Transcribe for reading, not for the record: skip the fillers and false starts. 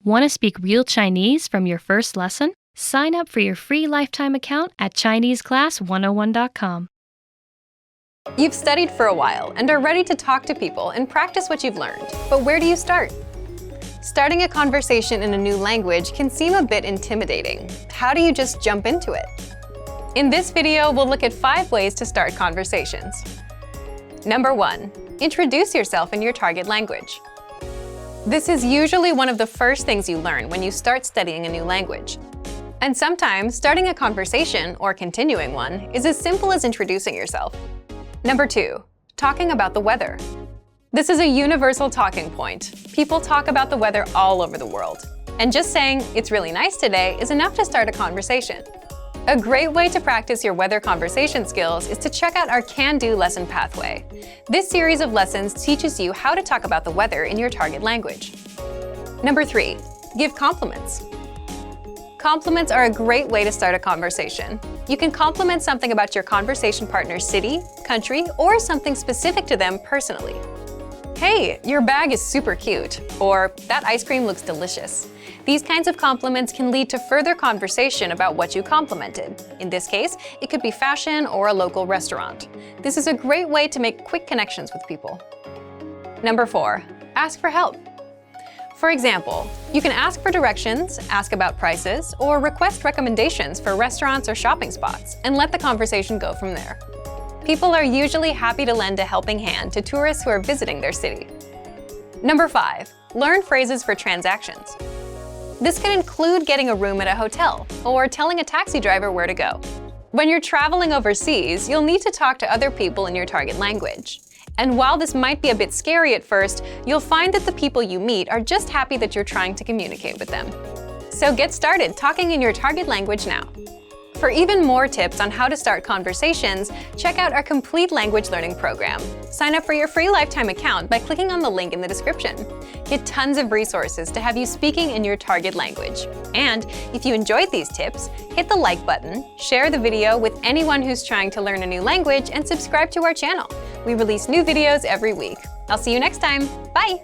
Want to speak real Chinese from your first lesson? Sign up for your free lifetime account at ChineseClass101.com. You've studied for a while and are ready to talk to people and practice what you've learned. But where do you start? Starting a conversation in a new language can seem a bit intimidating. How do you just jump into it? In this video, we'll look at 5 ways to start conversations. Number 1. Introduce yourself in your target language. This is usually one of the first things you learn when you start studying a new language. And sometimes, starting a conversation, or continuing one, is as simple as introducing yourself. Number 2. Talking about the weather. This is a universal talking point. People talk about the weather all over the world. And just saying, "It's really nice today," is enough to start a conversation. A great way to practice your weather conversation skills is to check out our Can-Do lesson pathway. This series of lessons teaches you how to talk about the weather in your target language. Number 3. Give compliments. Compliments are a great way to start a conversation. You can compliment something about your conversation partner's city, country, or something specific to them personally. "Hey, your bag is super cute," or "That ice cream looks delicious." These kinds of compliments can lead to further conversation about what you complimented. In this case, it could be fashion or a local restaurant. This is a great way to make quick connections with people. Number 4. Ask for help. For example, you can ask for directions, ask about prices, or request recommendations for restaurants or shopping spots, and let the conversation go from there. People are usually happy to lend a helping hand to tourists who are visiting their city. Number 5. Learn phrases for transactions. This can include getting a room at a hotel, or telling a taxi driver where to go. When you're traveling overseas, you'll need to talk to other people in your target language. And while this might be a bit scary at first, you'll find that the people you meet are just happy that you're trying to communicate with them. So get started talking in your target language now. For even more tips on how to start conversations, check out our complete language learning program. Sign up for your free lifetime account by clicking on the link in the description. Get tons of resources to have you speaking in your target language. And if you enjoyed these tips, hit the like button, share the video with anyone who's trying to learn a new language, and subscribe to our channel. We release new videos every week. I'll see you next time. Bye!